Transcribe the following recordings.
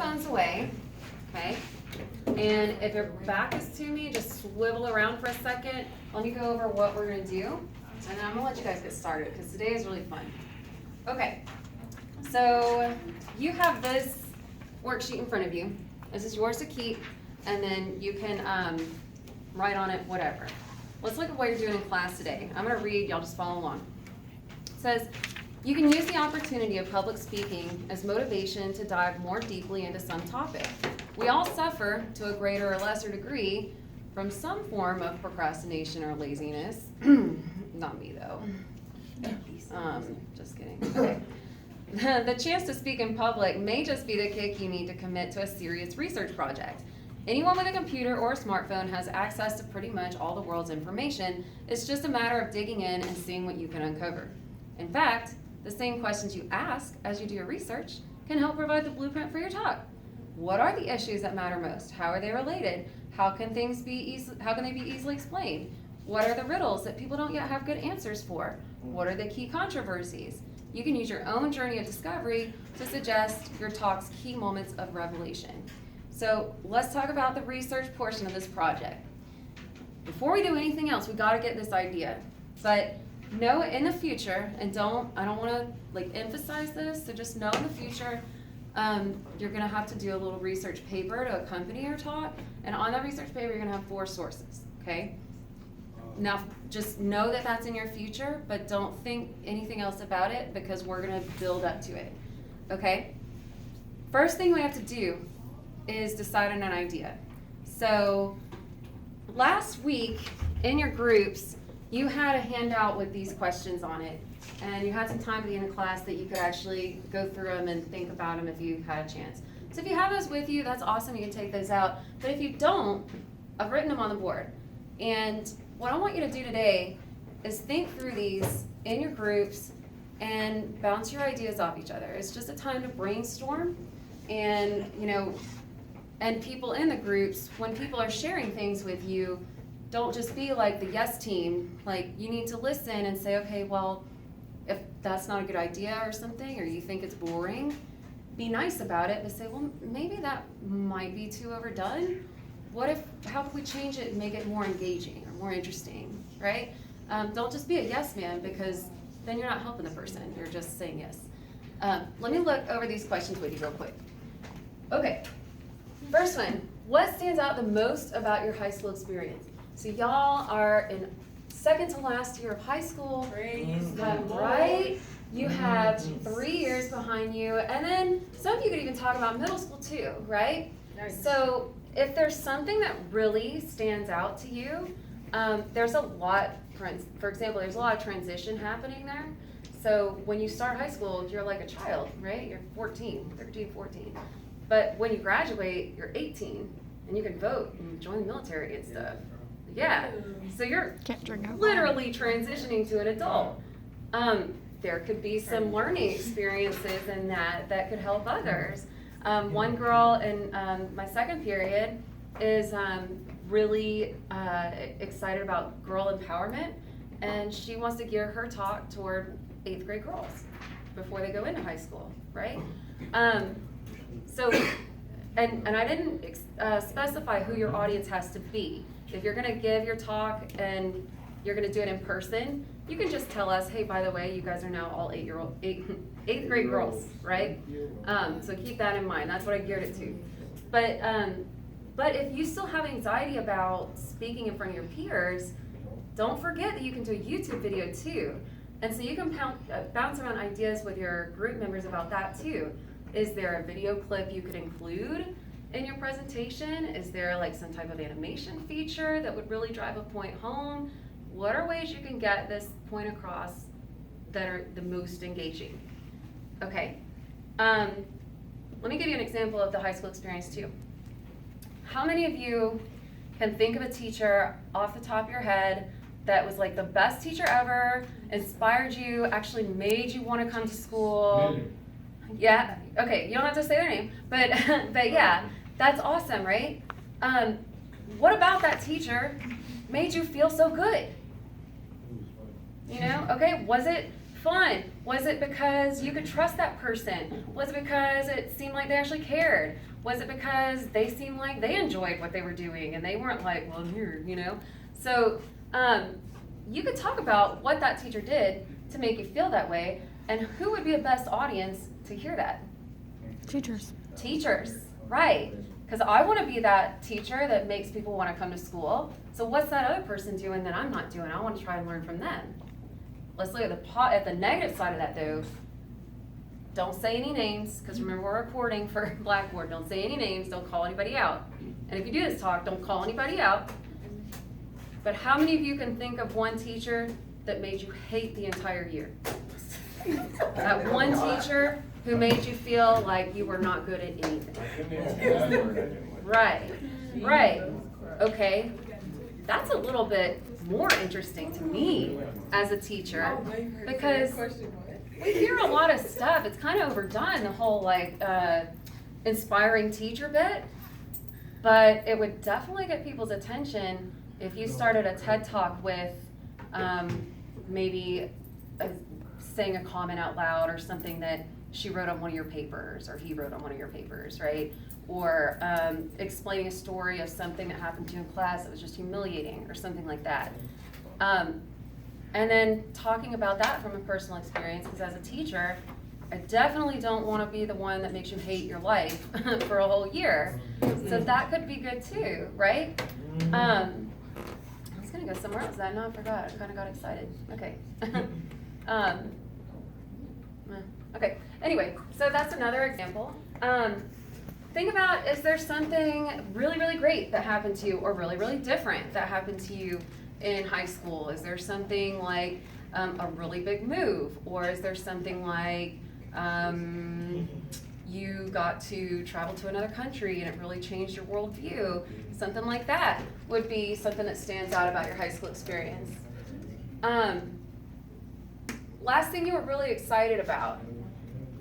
phones away, okay? And if your back is to me, just swivel around for a second. Let me go over what we're gonna do, and then I'm gonna let you guys get started, because today is really fun. Okay, so you have this worksheet in front of you. This is yours to keep, and then you can write on it whatever. Let's look at what you're doing in class today. I'm gonna read, y'all just follow along. It says, you can use the opportunity of public speaking as motivation to dive more deeply into some topic. We all suffer, to a greater or lesser degree, from some form of procrastination or laziness. Not me, though. Just kidding. Okay. The chance to speak in public may just be the kick you need to commit to a serious research project. Anyone with a computer or a smartphone has access to pretty much all the world's information. It's just a matter of digging in and seeing what you can uncover. In fact, the same questions you ask as you do your research can help provide the blueprint for your talk. What are the issues that matter most? How are they related? How can they be easily explained? What are the riddles that people don't yet have good answers for? What are the key controversies? You can use your own journey of discovery to suggest your talk's key moments of revelation. So let's talk about the research portion of this project. Before we do anything else, we gotta get this idea. But know in the future, and I don't wanna emphasize this, so just know in the future, you're gonna have to do a little research paper to accompany your talk, and on that research paper, you're gonna have 4 sources, okay? Now, just know that that's in your future, but don't think anything else about it, because we're gonna build up to it, okay? First thing we have to do is decide on an idea. So, last week, in your groups, you had a handout with these questions on it, and you had some time at the end of class that you could actually go through them and think about them if you had a chance. So if you have those with you, that's awesome, you can take those out. But if you don't, I've written them on the board. And what I want you to do today is think through these in your groups and bounce your ideas off each other. It's just a time to brainstorm, and and people in the groups, when people are sharing things with you, don't just be like the yes team. Like, you need to listen and say, okay, well, if that's not a good idea or something, or you think it's boring, be nice about it, but say, well, maybe that might be too overdone. How can we change it and make it more engaging or more interesting, right? Don't just be a yes man, because then you're not helping the person, you're just saying yes. Let me look over these questions with you real quick. Okay, first one, what stands out the most about your high school experience? So y'all are in second to last year of high school, right? You have 3 years behind you, and then some of you could even talk about middle school too, right? Nice. So if there's something that really stands out to you, there's a lot, for example, there's a lot of transition happening there. So when you start high school, you're like a child, right? You're 13, 14. But when you graduate, you're 18, and you can vote and join the military and stuff. Yeah, so you're literally transitioning to an adult. There could be some learning experiences in that could help others. One girl in my second period is really excited about girl empowerment, and she wants to gear her talk toward 8th grade girls before they go into high school, right? So, and I didn't specify who your audience has to be. If you're gonna give your talk and you're gonna do it in person, you can just tell us, hey, by the way, you guys are now all 8th grade girls, right? So keep that in mind. That's what I geared it to. But if you still have anxiety about speaking in front of your peers, don't forget that you can do a YouTube video too. And so you can bounce around ideas with your group members about that too. Is there a video clip you could include in your presentation? Is there like some type of animation feature that would really drive a point home? What are ways you can get this point across that are the most engaging? Okay, let me give you an example of the high school experience too. How many of you can think of a teacher off the top of your head that was like the best teacher ever, inspired you, actually made you want to come to school? Yeah, okay, you don't have to say their name, but yeah, that's awesome, right? What about that teacher made you feel so good? Okay, was it fun? Was it because you could trust that person? Was it because it seemed like they actually cared? Was it because they seemed like they enjoyed what they were doing and they weren't like, well, here, you know? So you could talk about what that teacher did to make you feel that way, and who would be a best audience to hear that? Teachers. Teachers, right. Because I want to be that teacher that makes people want to come to school. So what's that other person doing that I'm not doing? I want to try and learn from them. Let's look at the negative side of that though. Don't say any names, because remember we're recording for Blackboard. Don't say any names, don't call anybody out. And if you do this talk, don't call anybody out. But how many of you can think of one teacher that made you hate the entire year? That one teacher who made you feel like you were not good at anything. Right, right. Okay, that's a little bit more interesting to me as a teacher, because we hear a lot of stuff. It's kind of overdone, the whole like inspiring teacher bit, but it would definitely get people's attention if you started a TED Talk with maybe saying a comment out loud or something that she wrote on one of your papers or he wrote on one of your papers, right? Or explaining a story of something that happened to you in class that was just humiliating or something like that. And then talking about that from a personal experience, because as a teacher, I definitely don't want to be the one that makes you hate your life for a whole year. So that could be good too, right? I was going to go somewhere else. No, I forgot. I kind of got excited. Okay. Okay, anyway, so that's another example. Think about, is there something really, really great that happened to you or really, really different that happened to you in high school? Is there something like a really big move? Or is there something like you got to travel to another country and it really changed your worldview? Something like that would be something that stands out about your high school experience. Last thing you were really excited about.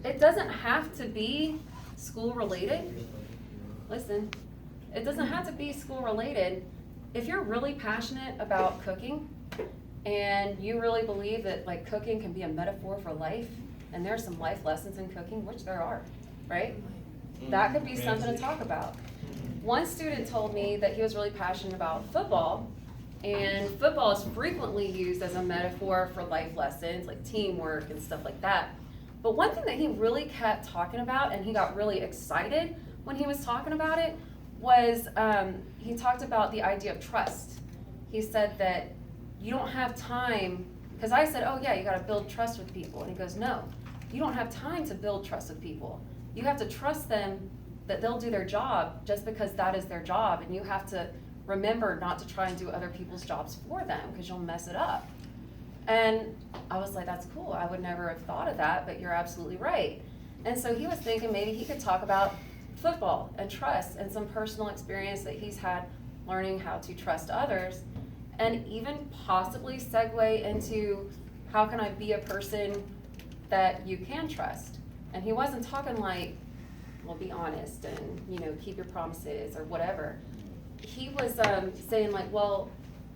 It doesn't have to be school related. Listen, it doesn't have to be school related. If you're really passionate about cooking and you really believe that like cooking can be a metaphor for life, and there's some life lessons in cooking, which there are, right? That could be something to talk about. One student told me that he was really passionate about football, and football is frequently used as a metaphor for life lessons like teamwork and stuff like that. But one thing that he really kept talking about, and he got really excited when he was talking about it, was he talked about the idea of trust. He said that you don't have time, because I said, oh yeah, you gotta build trust with people. And he goes, no, you don't have time to build trust with people. You have to trust them that they'll do their job just because that is their job. And you have to remember not to try and do other people's jobs for them, because you'll mess it up. And I was like, that's cool. I would never have thought of that, but you're absolutely right. And so he was thinking maybe he could talk about football and trust and some personal experience that he's had learning how to trust others, and even possibly segue into how can I be a person that you can trust. And he wasn't talking like, well, be honest and, you know, keep your promises or whatever. He was saying like, well,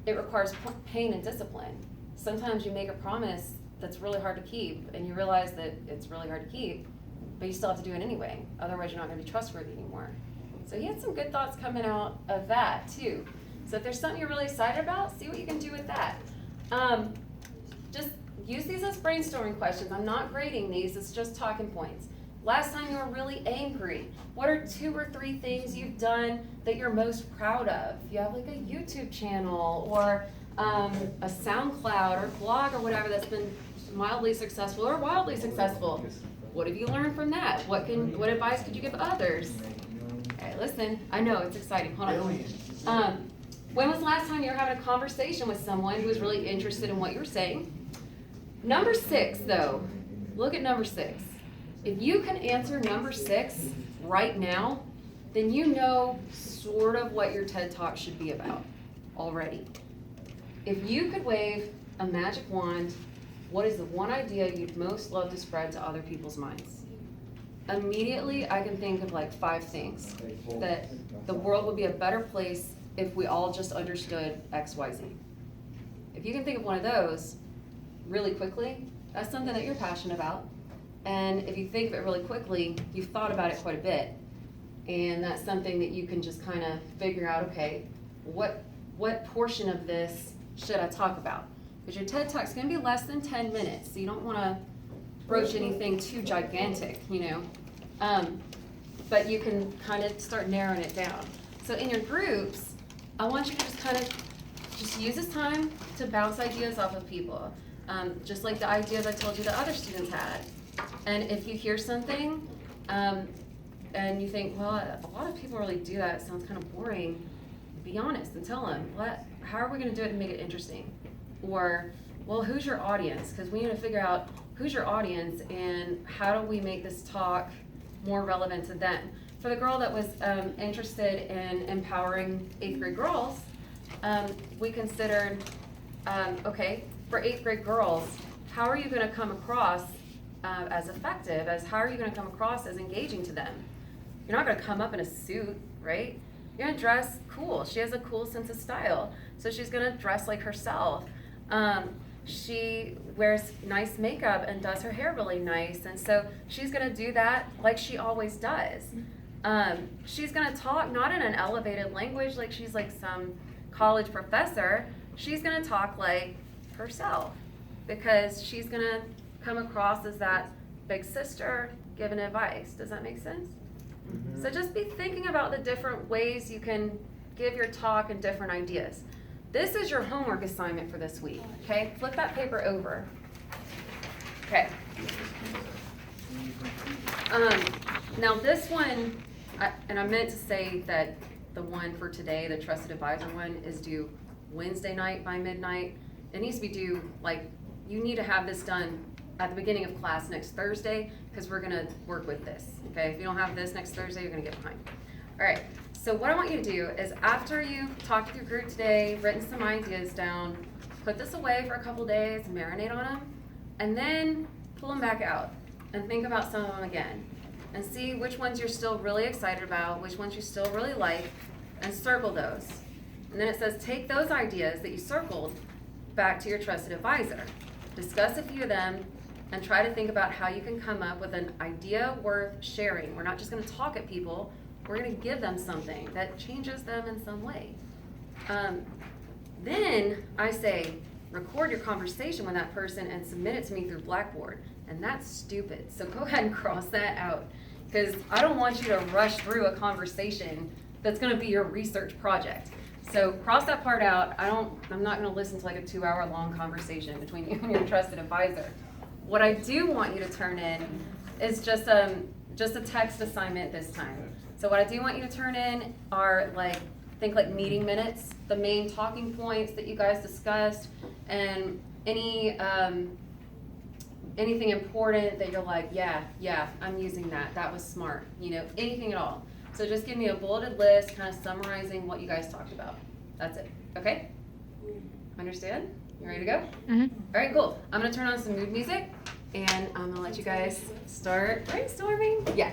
it requires pain and discipline. Sometimes you make a promise that's really hard to keep, and you realize that it's really hard to keep, but you still have to do it anyway. Otherwise, you're not going to be trustworthy anymore. So he had some good thoughts coming out of that too. So if there's something you're really excited about, see what you can do with that. Just use these as brainstorming questions. I'm not grading these, it's just talking points. Last time you were really angry, what are 2 or 3 things you've done that you're most proud of? You have like a YouTube channel or a SoundCloud or blog or whatever that's been mildly successful or wildly successful. What have you learned from that? What advice could you give others? Okay, listen, I know it's exciting. Hold on. When was the last time you were having a conversation with someone who was really interested in what you're saying? Number 6, though, look at number 6. If you can answer number 6 right now, then you know sort of what your TED Talk should be about already. If you could wave a magic wand, what is the one idea you'd most love to spread to other people's minds? Immediately, I can think of like 5 things. That the world would be a better place if we all just understood X, Y, Z. If you can think of one of those really quickly, That's something that you're passionate about. And if you think of it really quickly, you've thought about it quite a bit. And that's something that you can just kind of figure out, okay, what portion of this should I talk about? Because your TED Talk's gonna be less than 10 minutes, so you don't wanna broach anything too gigantic, but you can kind of start narrowing it down. So in your groups, I want you to just kind of just use this time to bounce ideas off of people, just like the ideas I told you the other students had. And if you hear something and you think, well, a lot of people really do that, it sounds kind of boring, be honest and tell them, how are we going to do it and make it interesting? Or, well, who's your audience? Because we need to figure out who's your audience and how do we make this talk more relevant to them. For the girl that was interested in empowering 8th grade girls, we considered, okay, for 8th grade girls, how are you going to come across as effective, how are you going to come across as engaging to them? You're not going to come up in a suit, right? You're going to dress cool. She has a cool sense of style, so she's going to dress like herself. She wears nice makeup and does her hair really nice, and so she's going to do that like she always does. She's going to talk not in an elevated language like she's like some college professor. She's going to talk like herself because she's going to come across as that big sister giving advice. Does that make sense? Mm-hmm. So just be thinking about the different ways you can give your talk and different ideas. This is your homework assignment for this week, okay? Flip that paper over. Okay. Now this one, and I meant to say that the one for today, the trusted advisor one, is due Wednesday night by midnight. It needs to be due, you need to have this done at the beginning of class next Thursday, because we're gonna work with this, okay? If you don't have this next Thursday, you're gonna get behind. All right, so what I want you to do is after you've talked with your group today, written some ideas down, put this away for a couple days, marinate on them, and then pull them back out and think about some of them again. And see which ones you're still really excited about, which ones you still really like, and circle those. And then it says take those ideas that you circled back to your trusted advisor. Discuss a few of them, and try to think about how you can come up with an idea worth sharing. We're not just going to talk at people, we're going to give them something that changes them in some way. Then I say, record your conversation with that person and submit it to me through Blackboard. And that's stupid, so go ahead and cross that out. Because I don't want you to rush through a conversation that's going to be your research project. So cross that part out. I'm not going to listen to like a 2-hour long conversation between you and your trusted advisor. What I do want you to turn in is just a text assignment this time. So what I do want you to turn in are think meeting minutes, the main talking points that you guys discussed, and anything important that you're like, yeah, I'm using that. That was smart. Anything at all. So just give me a bulleted list, kind of summarizing what you guys talked about. That's it. Okay? Understand? You ready to go? Mm-hmm. All right, cool. I'm going to turn on some mood music, and I'm going to let you guys start brainstorming. Yeah.